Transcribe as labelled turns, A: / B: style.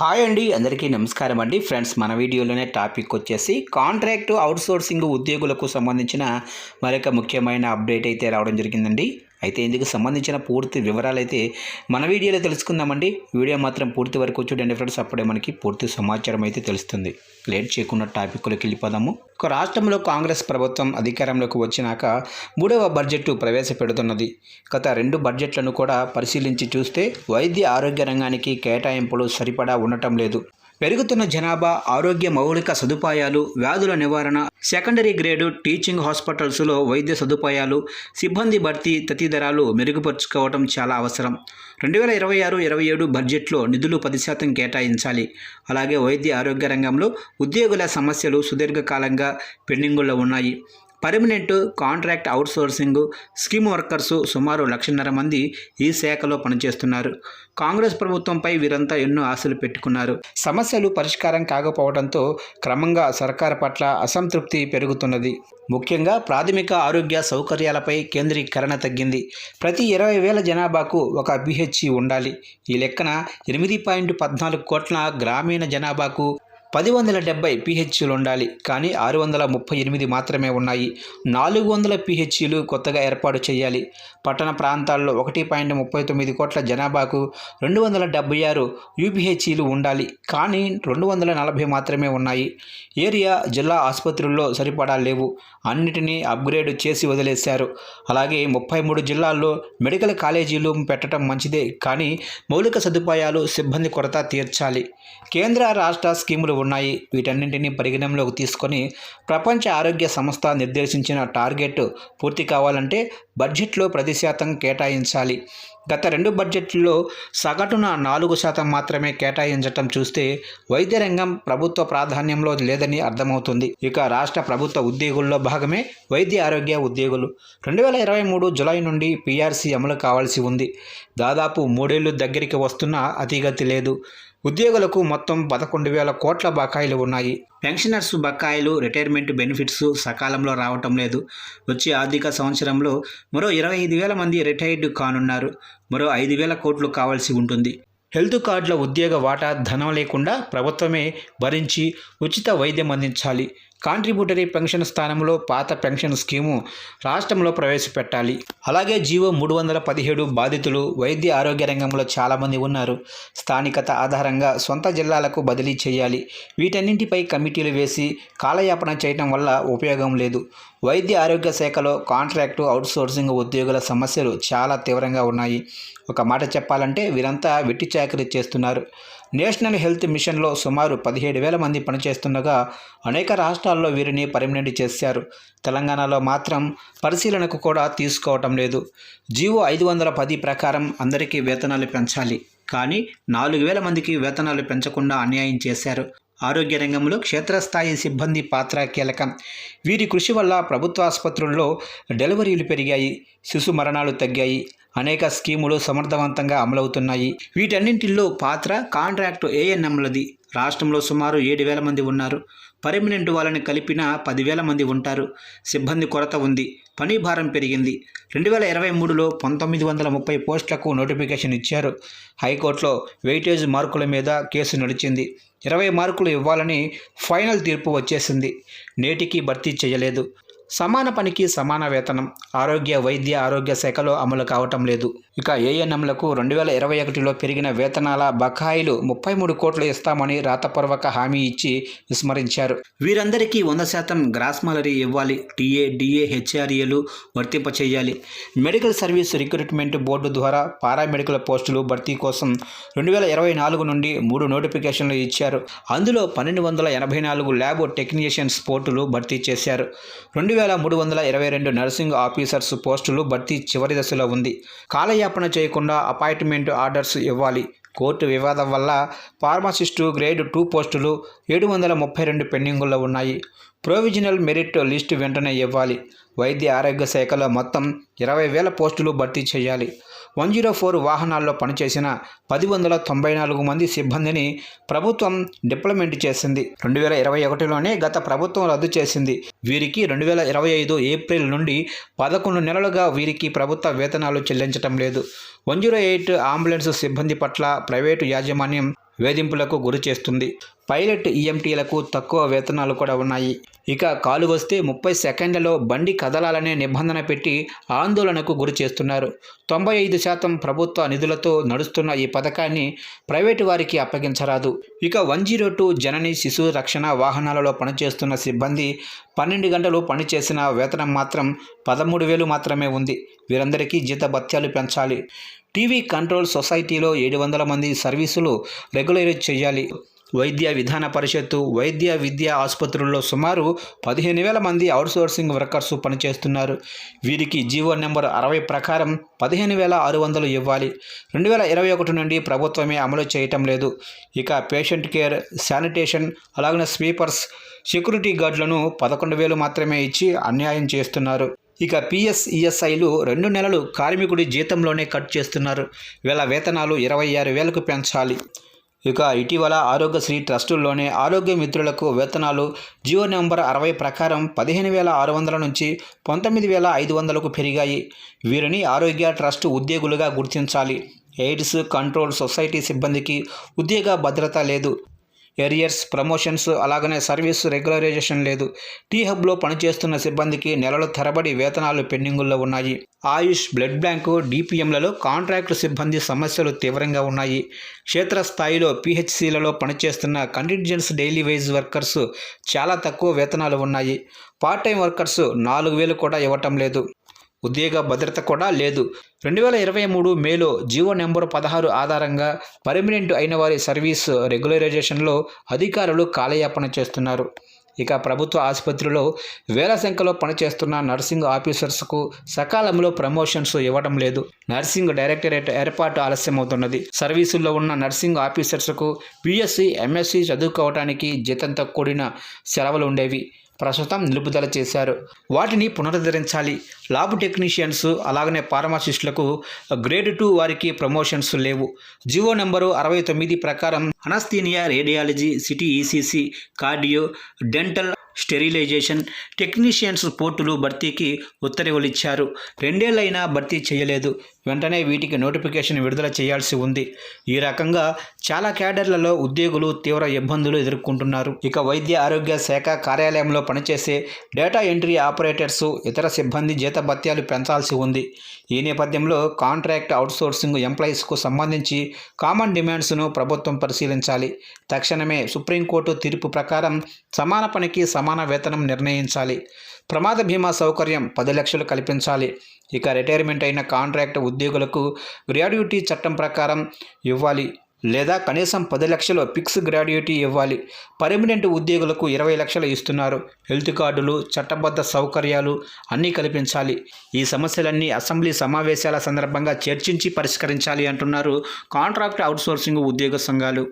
A: Hi అండి, అందరికీ నమస్కారం అండి. ఫ్రెండ్స్, మన వీడియోలోనే టాపిక్ వచ్చేసి కాంట్రాక్టు అవుట్సోర్సింగ్ ఉద్యోగులకు సంబంధించిన మరొక ముఖ్యమైన అప్డేట్ అయితే రావడం జరిగిందండి. అయితే ఇందుకు సంబంధించిన పూర్తి వివరాలు అయితే మన వీడియోలో తెలుసుకుందామండి. వీడియో మాత్రం పూర్తి వరకు చూడండి ఫ్రెండ్స్, అప్పుడే మనకి పూర్తి సమాచారం అయితే తెలుస్తుంది. లేట్ చేయకుండా టాపిక్లోకి వెళ్ళిపోదాము. రాష్ట్రంలో కాంగ్రెస్ ప్రభుత్వం అధికారంలోకి వచ్చినాక 3వ బడ్జెట్ ప్రవేశపెడుతున్నది. గత 2 బడ్జెట్లను కూడా పరిశీలించి చూస్తే వైద్య ఆరోగ్య రంగానికి కేటాయింపులు సరిపడా ఉండటం లేదు. పెరుగుతున్న జనాభా, ఆరోగ్య మౌలిక సదుపాయాలు, వ్యాధుల నివారణ, సెకండరీ గ్రేడు టీచింగ్ హాస్పిటల్స్లో వైద్య సదుపాయాలు, సిబ్బంది భర్తీ తదితరాలు మెరుగుపరుచుకోవడం చాలా అవసరం. 2026-27 బడ్జెట్లో నిధులు 10% కేటాయించాలి. అలాగే వైద్య ఆరోగ్య రంగంలో ఉద్యోగుల సమస్యలు సుదీర్ఘకాలంగా పెండింగుల్లో ఉన్నాయి. Permanent, contract outsourcing, scheme workers సుమారు 1,50,000 మంది ఈ శాఖలో పనిచేస్తున్నారు. కాంగ్రెస్ ప్రభుత్వంపై వీరంతా ఎన్నో ఆశలు పెట్టుకున్నారు. సమస్యలు పరిష్కారం కాకపోవడంతో క్రమంగా సర్కారు పట్ల అసంతృప్తి పెరుగుతున్నది. ముఖ్యంగా ప్రాథమిక ఆరోగ్య సౌకర్యాలపై కేంద్రీకరణ తగ్గింది. ప్రతి 20,000 జనాభాకు ఒక పిహెచ్సి ఉండాలి. ఈ లెక్కన 8.14 కోట్ల గ్రామీణ జనాభాకు 1,070 పిహెచ్సిలు ఉండాలి. కానీ 638 మాత్రమే ఉన్నాయి. 400 పిహెచ్సిలు కొత్తగా ఏర్పాటు చేయాలి. పట్టణ ప్రాంతాల్లో 1.39 కోట్ల జనాభాకు 276 యూపీహెచ్సిలు ఉండాలి. కానీ 240 మాత్రమే ఉన్నాయి. ఏరియా, జిల్లా ఆసుపత్రుల్లో సరిపడా లేవు. అన్నిటినీ అప్గ్రేడ్ చేసి వదిలేశారు. అలాగే 33 జిల్లాల్లో మెడికల్ కాలేజీలు పెట్టడం మంచిదే, కానీ మౌలిక సదుపాయాలు, సిబ్బంది కొరత తీర్చాలి. కేంద్ర, రాష్ట్ర స్కీములు ఉన్నాయి. వీటన్నింటినీ పరిగణనలోకి తీసుకొని ప్రపంచ ఆరోగ్య సంస్థ నిర్దేశించిన టార్గెట్ పూర్తి కావాలంటే బడ్జెట్లో 10% కేటాయించాలి. గత 2 బడ్జెట్లో సగటున 4% మాత్రమే కేటాయించటం చూస్తే వైద్య రంగం ప్రభుత్వ ప్రాధాన్యంలో లేదని అర్థమవుతుంది. ఇక రాష్ట్ర ప్రభుత్వ ఉద్యోగుల్లో భాగమే వైద్య ఆరోగ్య ఉద్యోగులు. 2023 జులై నుండి పీఆర్సీ అమలు కావాల్సి ఉంది. దాదాపు 3 ఏళ్లు దగ్గరికి వస్తున్నా అతిగతి లేదు. ఉద్యోగులకు మొత్తం 11,000 కోట్ల బకాయిలు ఉన్నాయి. పెన్షనర్స్ బకాయిలు, రిటైర్మెంట్ బెనిఫిట్స్ సకాలంలో రావటం లేదు. వచ్చే ఆర్థిక సంవత్సరంలో మరో 25,000 మంది రిటైర్డ్ కానున్నారు. మరో 5,000 కోట్లు కావాల్సి ఉంటుంది. హెల్త్ కార్డుల ఉద్యోగ వాటా ధనం లేకుండా ప్రభుత్వమే భరించి ఉచిత వైద్యం అందించాలి. కాంట్రిబ్యూటరీ పెన్షన్ స్థానంలో పాత పెన్షన్ స్కీము రాష్ట్రంలో ప్రవేశపెట్టాలి. అలాగే జీవో 317 బాధితులు వైద్య ఆరోగ్య రంగంలో చాలామంది ఉన్నారు. స్థానికత ఆధారంగా సొంత జిల్లాలకు బదిలీ చేయాలి. వీటన్నింటిపై కమిటీలు వేసి కాలయాపన చేయటం వల్ల ఉపయోగం లేదు. వైద్య ఆరోగ్య శాఖలో కాంట్రాక్టు, అవుట్సోర్సింగ్ ఉద్యోగుల సమస్యలు చాలా తీవ్రంగా ఉన్నాయి. ఒక మాట చెప్పాలంటే వీరంతా వెట్టి చాకరీ చేస్తున్నారు. నేషనల్ హెల్త్ మిషన్లో సుమారు 17,000 మంది పనిచేస్తుండగా అనేక రాష్ట్రాల్లో వీరిని పర్మనెంట్ చేశారు. తెలంగాణలో మాత్రం పరిశీలనకు కూడా తీసుకోవటం లేదు. జీవో 510 ప్రకారం అందరికీ వేతనాలు పెంచాలి. కానీ 4,000 మందికి వేతనాలు పెంచకుండా అన్యాయం చేశారు. ఆరోగ్య రంగంలో క్షేత్రస్థాయి సిబ్బంది పాత్ర కీలకం. వీరి కృషి వల్ల ప్రభుత్వ ఆసుపత్రుల్లో డెలివరీలు పెరిగాయి, శిశు మరణాలు తగ్గాయి, అనేక స్కీములు సమర్థవంతంగా అమలవుతున్నాయి. వీటన్నింటిలో పాత్ర కాంట్రాక్టు ఏఎన్ఎంలది. రాష్ట్రంలో సుమారు 7,000 మంది ఉన్నారు. పర్మనెంట్ వాళ్ళని కలిపిన 10,000 మంది ఉంటారు. సిబ్బంది కొరత ఉంది. పని భారం పెరిగింది. 2023లో 1930 పోస్టులకు నోటిఫికేషన్ ఇచ్చారు. హైకోర్టులో వెయిటేజ్ మార్కుల మీద కేసు నడిచింది. 20 మార్కులు ఇవ్వాలని ఫైనల్ తీర్పు వచ్చేసింది. నేటికి భర్తీ చేయలేదు. సమాన పనికి సమాన వేతనం వైద్య ఆరోగ్య శాఖలో అమలు కావటం లేదు. ఇక ఏఎన్ఎంలకు 2021లో పెరిగిన వేతనాల బకాయిలు 33 కోట్లు ఇస్తామని రాతపూర్వక హామీ ఇచ్చి విస్మరించారు. వీరందరికీ 100% గ్రాస్ సాలరీ ఇవ్వాలి. టీఏ, డిఏ, హెచ్ఆర్ఏలు వర్తింప చేయాలి. మెడికల్ సర్వీస్ రిక్రూట్మెంట్ బోర్డు ద్వారా పారామెడికల్ పోస్టులు భర్తీ కోసం 2024 నుండి 3 నోటిఫికేషన్లు ఇచ్చారు. అందులో 1,284 ల్యాబ్ టెక్నీషియన్స్ పోస్టులు భర్తీ చేశారు. 2,322 నర్సింగ్ ఆఫీసర్స్ పోస్టులు భర్తీ చివరి దశలో ఉంది. కాలయాపన చేయకుండా అపాయింట్మెంట్ ఆర్డర్స్ ఇవ్వాలి. కోర్టు వివాదం వల్ల ఫార్మసిస్టు గ్రేడ్ 2 పోస్టులు 732 పెండింగుల్లో ఉన్నాయి. ప్రొవిజనల్ మెరిట్ లిస్టు వెంటనే ఇవ్వాలి. వైద్య ఆరోగ్య శాఖలో మొత్తం 20,000 పోస్టులు భర్తీ చేయాలి. 104 వాహనాల్లో పనిచేసిన 1,094 మంది సిబ్బందిని ప్రభుత్వం డిప్లొమెంట్ చేసింది. 2021లోనే గత ప్రభుత్వం రద్దు చేసింది. వీరికి 2025 ఏప్రిల్ నుండి 11 నెలలుగా వీరికి ప్రభుత్వ వేతనాలు చెల్లించటం లేదు. 108 అంబులెన్స్ సిబ్బంది పట్ల ప్రైవేటు యాజమాన్యం వేధింపులకు గురి చేస్తుంది. పైలట్ ఈఎంటీలకు తక్కువ వేతనాలు కూడా ఉన్నాయి. ఇక కాలు వస్తే 30 సెకండ్లలో బండి కదలాలనే నిబంధన పెట్టి ఆందోళనకు గురి చేస్తున్నారు. 95% ప్రభుత్వ నిధులతో నడుస్తున్న ఈ పథకాన్ని ప్రైవేటు వారికి అప్పగించరాదు. ఇక 102 జనని శిశు రక్షణ వాహనాలలో పనిచేస్తున్న సిబ్బంది 12 గంటలు పనిచేసిన వేతనం మాత్రం 13,000 మాత్రమే ఉంది. వీరందరికీ జీతభత్యాలు పెంచాలి. టీవీ కంట్రోల్ సొసైటీలో 700 మంది సర్వీసులు రెగ్యులరైజ్ చేయాలి. వైద్య విధాన పరిషత్తు, వైద్య విద్యా ఆసుపత్రుల్లో సుమారు 15,000 మంది అవుట్సోర్సింగ్ వర్కర్సు పనిచేస్తున్నారు. వీరికి జీవో నెంబర్ 60 ప్రకారం 15,600 ఇవ్వాలి. 2021 నుండి ప్రభుత్వమే అమలు చేయటం లేదు. ఇక పేషెంట్ కేర్, శానిటేషన్, అలాగే స్వీపర్స్, సెక్యూరిటీ గార్డులను 11,000 మాత్రమే ఇచ్చి అన్యాయం చేస్తున్నారు. ఇక పిఎస్, ఈఎస్ఐలు 2 నెలలు కార్మికుడి జీతంలోనే కట్ చేస్తున్నారు. వీళ్ళ వేతనాలు 26,000కు పెంచాలి. ఇక ఇటీవల ఆరోగ్యశ్రీ ట్రస్టుల్లోనే ఆరోగ్య మిత్రులకు వేతనాలు జియో నెంబర్ 60 ప్రకారం 15,600 నుంచి 19,500కు పెరిగాయి. వీరిని ఆరోగ్య ట్రస్ట్ ఉద్యోగులుగా గుర్తించాలి. ఎయిడ్స్ కంట్రోల్ సొసైటీ సిబ్బందికి ఉద్యోగ భద్రత లేదు. ఎరియర్స్, ప్రమోషన్స్, అలాగనే సర్వీస్ రెగ్యులరైజేషన్ లేదు. టీ హబ్లో పనిచేస్తున్న సిబ్బందికి నెలల తరబడి వేతనాలు పెండింగుల్లో ఉన్నాయి. ఆయుష్, బ్లడ్ బ్యాంకు, డిపిఎంలలో కాంట్రాక్టు సిబ్బంది సమస్యలు తీవ్రంగా ఉన్నాయి. క్షేత్రస్థాయిలో పిహెచ్సిలలో పనిచేస్తున్న కంటింజెన్స్ డైలీ వేజ్ వర్కర్స్ చాలా తక్కువ వేతనాలు ఉన్నాయి. పార్ట్ టైం వర్కర్స్ 4,000 కూడా ఇవ్వటం లేదు. ఉద్యోగ భద్రత కూడా లేదు. 2023 మేలో జియో నెంబర్ 16 ఆధారంగా పర్మనెంట్ అయిన వారి సర్వీస్ రెగ్యులరైజేషన్లో అధికారులు కాలయాపన చేస్తున్నారు. ఇక ప్రభుత్వ ఆసుపత్రిలో వేల సంఖ్యలో పనిచేస్తున్న నర్సింగ్ ఆఫీసర్స్కు సకాలంలో ప్రమోషన్స్ ఇవ్వడం లేదు. నర్సింగ్ డైరెక్టరేట్ ఏర్పాటు ఆలస్యమవుతున్నది. సర్వీసుల్లో ఉన్న నర్సింగ్ ఆఫీసర్స్కు బీఎస్సీ, ఎంఎస్సీ చదువుకోవడానికి జీతంతో కూడిన సెలవులు ఉండేవి. ప్రస్తుతం నిలుపుదల చేశారు. వాటిని పునరుద్ధరించాలి. ల్యాబ్ టెక్నీషియన్స్, అలాగనే ఫార్మసిస్టులకు గ్రేడ్ 2 వారికి ప్రమోషన్స్ లేవు. జియో నెంబరు 69 ప్రకారం anaesthesia, radiology, C T E C C, cardio, dental, sterilisation technicians పోస్టులు భర్తీకి ఉత్తర్వులు ఇచ్చారు. 2 ఏళ్లైనా భర్తీ చేయలేదు. వెంటనే వీటికి నోటిఫికేషన్ విడుదల చేయాల్సి ఉంది. ఈ రకంగా చాలా క్యాడర్లలో ఉద్యోగులు తీవ్ర ఇబ్బందులు ఎదుర్కొంటున్నారు. ఇక వైద్య ఆరోగ్య శాఖ కార్యాలయంలో పనిచేసే డేటా ఎంట్రీ ఆపరేటర్స్, ఇతర సిబ్బంది జీతభత్యాలు పెంచాల్సి ఉంది. ఈ నేపథ్యంలో కాంట్రాక్ట్ అవుట్సోర్సింగ్ ఎంప్లాయీస్కు సంబంధించి కామన్ డిమాండ్స్ను ప్రభుత్వం పరిశీలించాలి. తక్షణమే సుప్రీంకోర్టు తీర్పు ప్రకారం సమాన పనికి సమాన వేతనం నిర్ణయించాలి. ప్రమాద బీమా సౌకర్యం 10 లక్షలు కల్పించాలి. ఇక రిటైర్మెంట్ అయిన కాంట్రాక్ట్ ఉద్యోగులకు గ్రాడ్యుటీ చట్టం ప్రకారం ఇవ్వాలి, లేదా కనీసం 10 లక్షలు ఫిక్స్ గ్రాడ్యుటీ ఇవ్వాలి. పర్మనెంట్ ఉద్యోగులకు 20 లక్షలు ఇస్తున్నారు. హెల్త్ కార్డులు, చట్టబద్ధ సౌకర్యాలు అన్నీ కల్పించాలి. ఈ సమస్యలన్నీ అసెంబ్లీ సమావేశాల సందర్భంగా చర్చించి పరిష్కరించాలి అంటున్నారు కాంట్రాక్ట్ అవుట్సోర్సింగ్ ఉద్యోగ సంఘాలు.